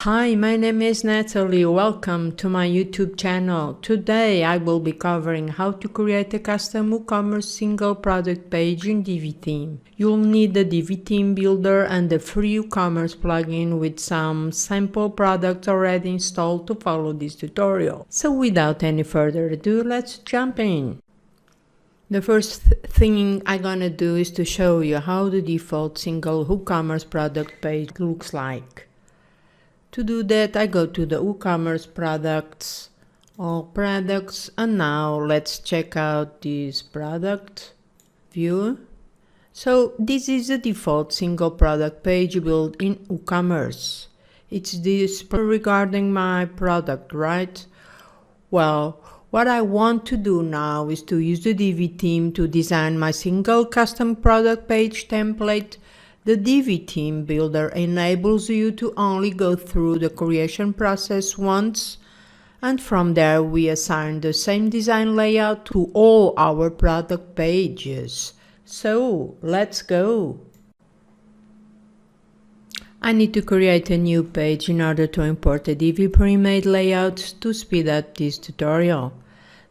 Hi, my name is Natalie. Welcome to my YouTube channel. Today I will be covering how to create a custom WooCommerce single product page in Divi Theme. You'll need the Divi Theme Builder and the free WooCommerce plugin with some sample products already installed to follow this tutorial. So without any further ado, let's jump in. The first thing I'm gonna do is to show you how the default single WooCommerce product page looks like. To do that, I go to the WooCommerce products, all products, and now let's check out this product view. So this is the default single product page built in WooCommerce. It's this regarding my product, right? Well, what I want to do now is to use the Divi theme to design my single custom product page template. The Divi Theme Builder enables you to only go through the creation process once, and from there we assign the same design layout to all our product pages. So let's go. I need to create a new page in order to import a Divi premade layout to speed up this tutorial.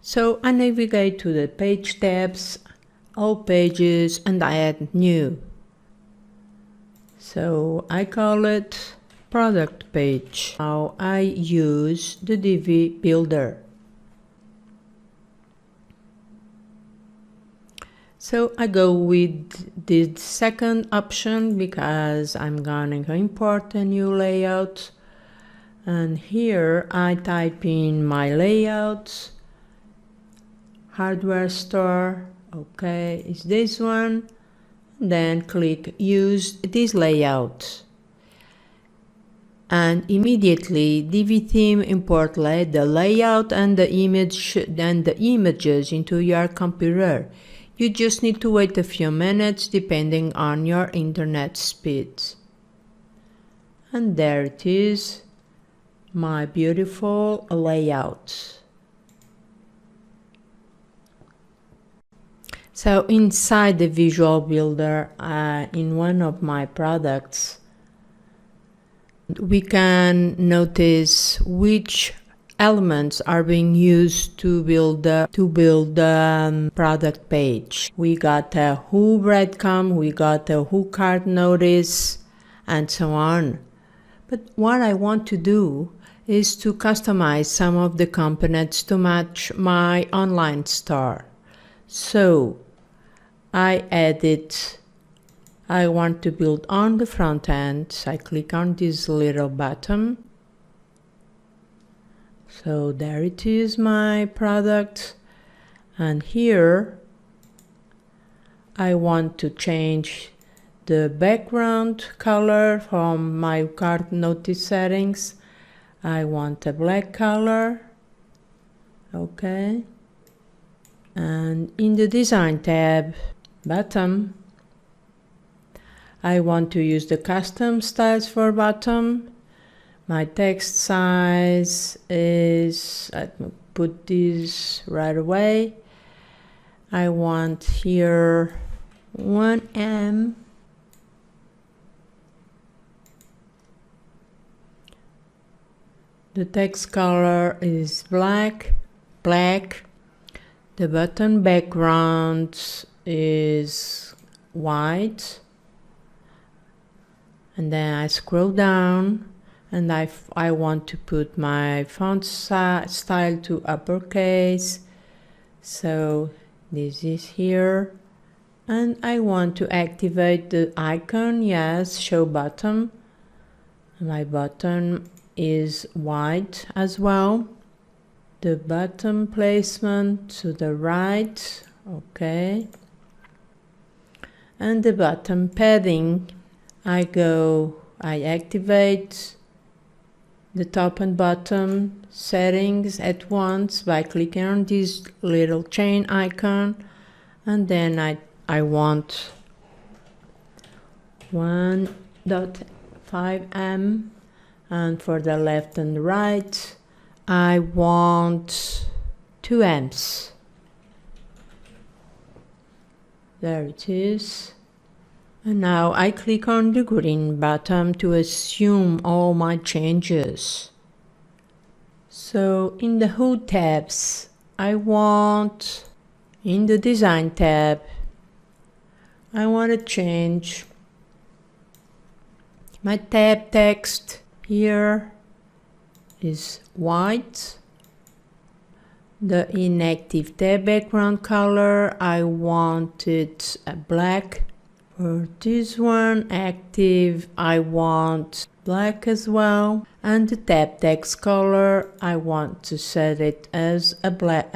So I navigate to the page tabs, all pages, and I add new. So I call it product page. Now I use the Divi Builder. So I go with the second option because I'm going to import a new layout. And here I type in my layout, hardware store. Okay, it's this one. Then click use this layout, and immediately Divi theme import the layout and the images into your computer. You just need to wait a few minutes depending on your internet speed. And there it is, my beautiful layout. So inside the visual builder, in one of my products, we can notice which elements are being used to build the product page. We got a who breadcrumb, we got a who cart notice, and so on. But what I want to do is to customize some of the components to match my online store. So I want to build on the front end. I click on this little button. So there it is, my product. And here I want to change the background color from my cart notice settings. I want a black color. Okay. And in the design tab, bottom, I want to use the custom styles for bottom. My text size is, let me put this right away. I want here 1M. The text color is black. The button background is white, and then I scroll down and I want to put my font style to uppercase, so this is here, and I want to activate the icon, yes, show button. My button is white as well. The button placement to the right, okay. And the button padding, I activate the top and bottom settings at once by clicking on this little chain icon, and then I want 1.5M, and for the left and right I want 2 amps. There it is. And now I click on the green button to assume all my changes. So in the Who tabs, I want, in the Design tab, I want to change my tab text. Here is white. The inactive tab background color, I want it black. For this one, active, I want black as well. And the tab text color, I want to set it as a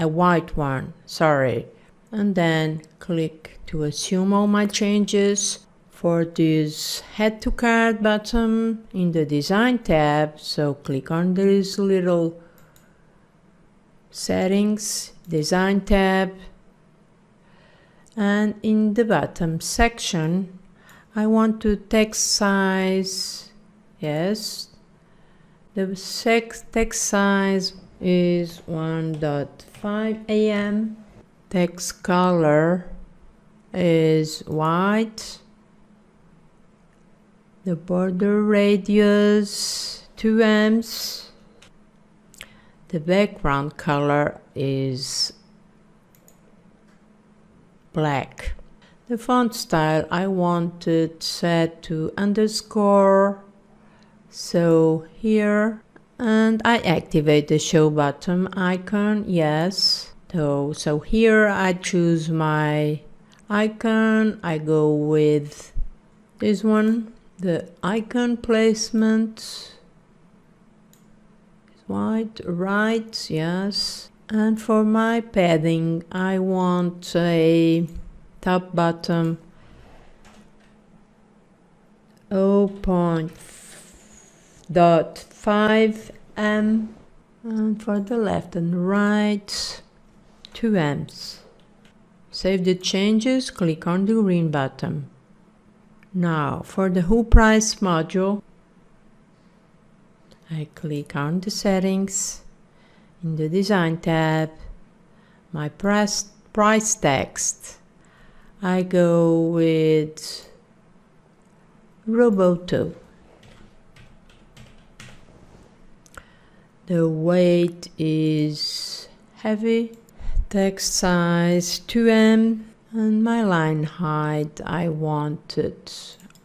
white one, sorry. And then click to assume all my changes. For this Add to Cart button in the Design tab, so click on this little Settings, Design tab, and in the bottom section I want to text size, yes, the text size is 1.5 am, text color is white, the border radius 2 ems, the background color is black. The font style I want it set to underscore, so here, and I activate the show button icon, yes. So here I choose my icon, I go with this one, the icon placement. White, right, yes. And for my padding, I want a top bottom 0.5 m, and for the left and right 2 m's. Save the changes, click on the green button. Now for the Who Price module, I click on the settings, in the Design tab, my price text, I go with Roboto. The weight is heavy, text size 2 and my line height I wanted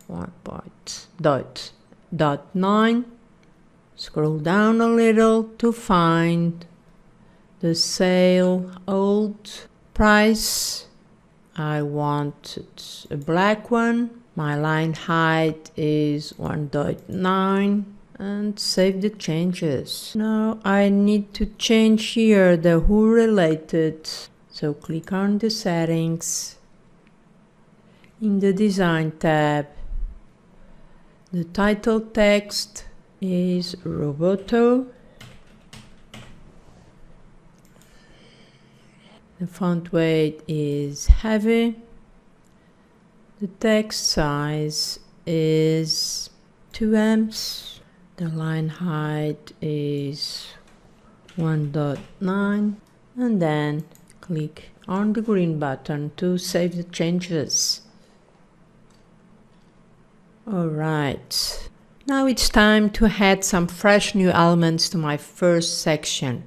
1.9. Scroll down a little to find the sale old price. I wanted a black one. My line height is 1.9 and save the changes. Now I need to change here the Who related. So click on the settings. In the Design tab, the title text is Roboto. The font weight is heavy. The text size is 2 ems. The line height is 1.9 and then click on the green button to save the changes. Alright. Now it's time to add some fresh new elements to my first section.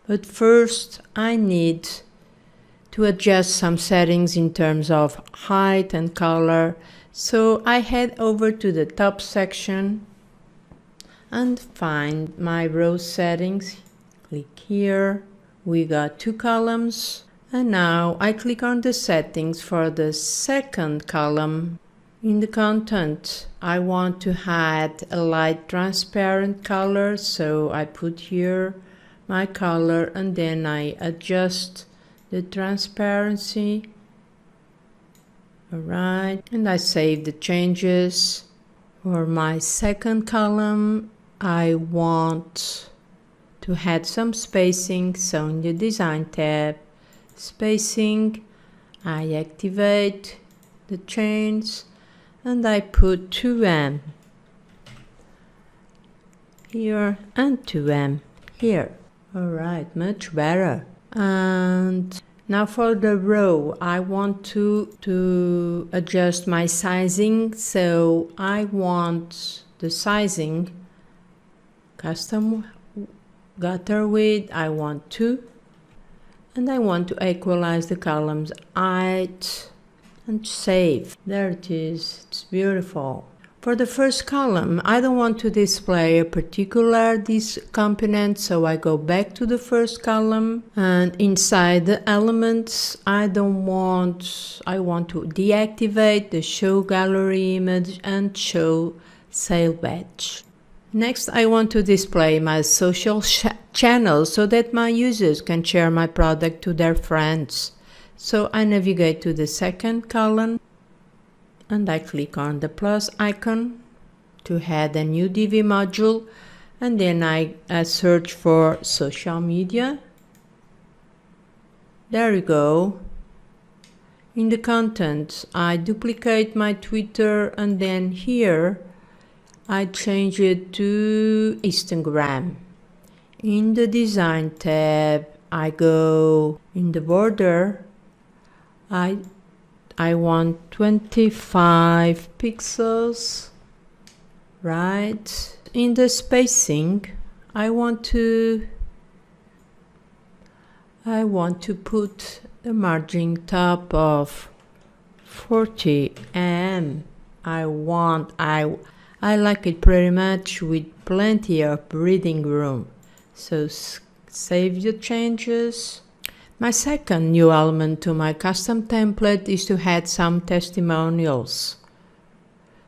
But first I need to adjust some settings in terms of height and color. So I head over to the top section and find my row settings. Click here. We got 2 columns. And now I click on the settings for the second column. In the content, I want to add a light transparent color, so I put here my color and then I adjust the transparency. Alright, and I save the changes. For my second column, I want to add some spacing, so in the Design tab, Spacing, I activate the chains and I put 2 here and 2 here. Alright, much better. And Now for the row, I want to adjust my sizing, so I want the sizing custom gutter width, I want 2, and I want to equalize the columns height and save. There it is, it's beautiful. For the first column, I don't want to display a particular this component, so I go back to the first column, and inside the elements, I want to deactivate the show gallery image and show sale badge. Next, I want to display my social channels so that my users can share my product to their friends. So I navigate to the second column and I click on the plus icon to add a new Divi module, and then I search for social media. There you go. In the content, I duplicate my Twitter, and then here I change it to Instagram. In the design tab, I go in the border. I want 25 pixels, right? In the spacing, I want to put the margin top of 40 and I like it pretty much with plenty of breathing room. So save the changes. My second new element to my custom template is to add some testimonials.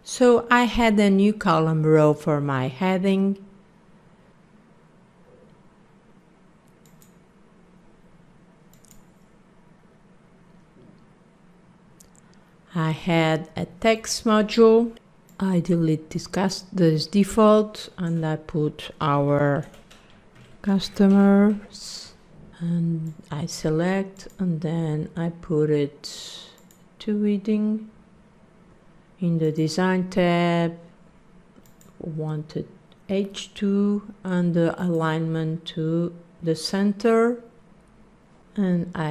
So I had a new column row for my heading. I had a text module. I delete this default and I put our customers. And I select and then I put it to heading. In the design tab, wanted H2 and the alignment to the center. And I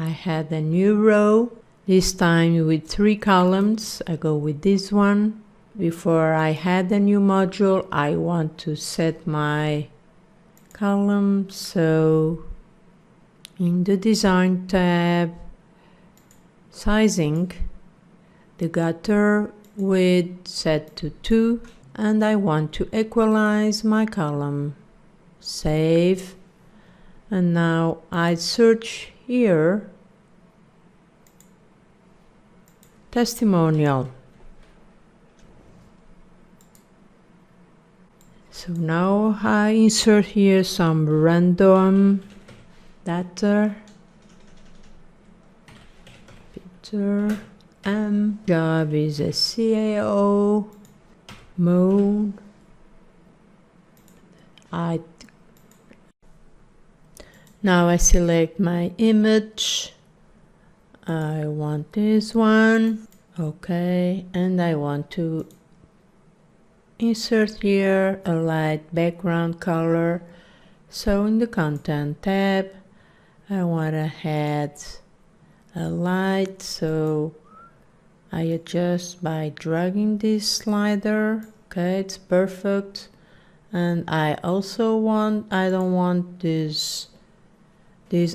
had a new row, this time with 3 columns. I go with this one. Before I had a new module, I want to set my column, so in the design tab, sizing, the gutter width set to 2, and I want to equalize my column. Save, and now I search here testimonial. So now I insert here some random data. Peter M. Job is a CAO. Mode. Now I select my image. I want this one. Okay, and I want to insert here a light background color. So in the content tab, I want to add a light, so I adjust by dragging this slider. Okay, it's perfect. And I don't want this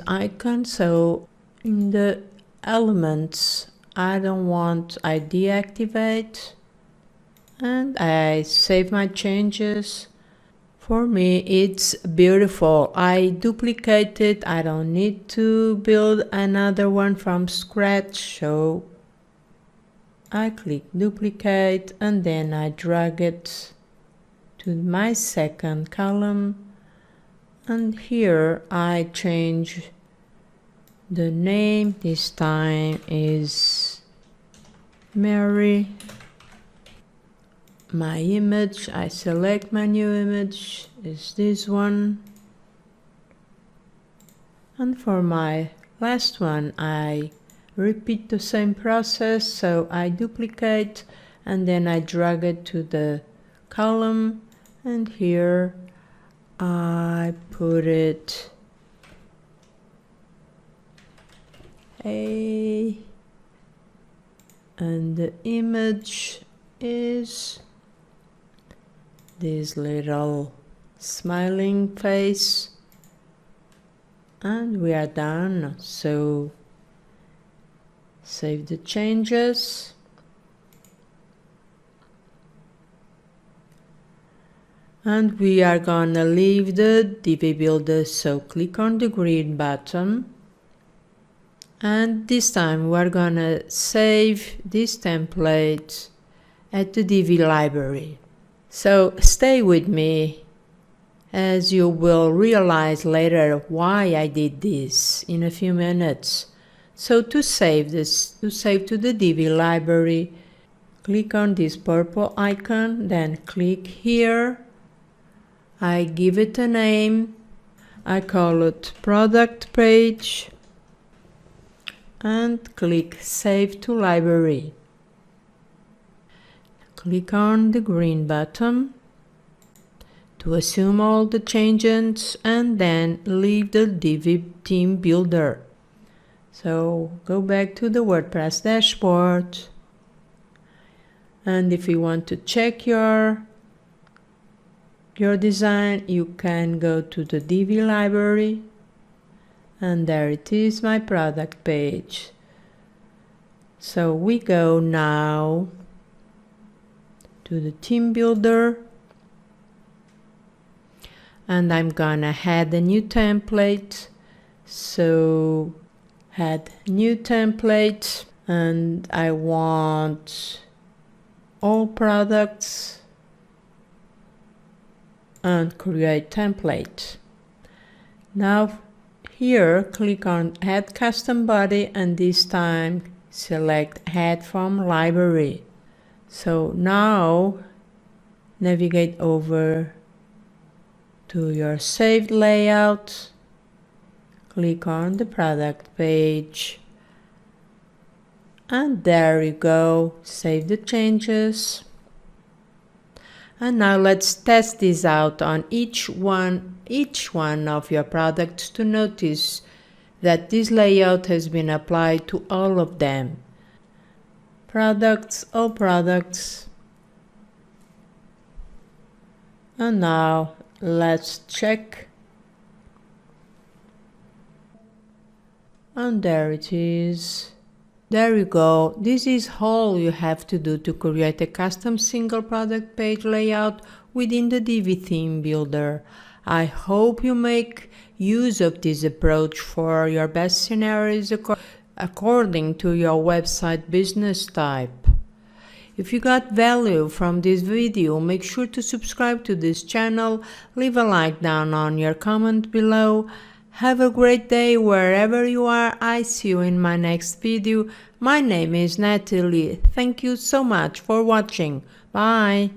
icon, so in the elements I deactivate and I save my changes. For me it's beautiful. I duplicate it, I don't need to build another one from scratch, so I click duplicate and then I drag it to my second column, and here I change the name. This time is Mary. My image, I select my new image, is this one. And for my last one, I repeat the same process, so I duplicate and then I drag it to the column, and here I put it A, and the image is this little smiling face, and we are done. So save the changes. And we are gonna leave the Divi Builder, so click on the green button. And this time we're gonna save this template at the Divi library. So stay with me, as you will realize later why I did this in a few minutes. So to save to the Divi library, click on this purple icon, then click here. I give it a name. I call it product page, and click Save to Library. Click on the green button to assume all the changes, and then leave the Divi Theme Builder. So go back to the WordPress dashboard, and if you want to check your design, you can go to the Divi library, and there it is, my product page. So we go now to the Theme Builder, and I'm gonna add a new template. So add new template, and I want all products, and create template. Now here click on add custom body, and this time select add from library. So now navigate over to your saved layout, click on the product page, and there you go, save the changes. And now let's test this out on each one of your products to notice that this layout has been applied to all of them. Products, all products. And now let's check. And there it is. There you go. This is all you have to do to create a custom single product page layout within the Divi Theme Builder. I hope you make use of this approach for your best scenarios according to your website business type. If you got value from this video, make sure to subscribe to this channel, leave a like down on your comment below. Have a great day wherever you are. I see you in my next video. My name is Natalie. Thank you so much for watching. Bye.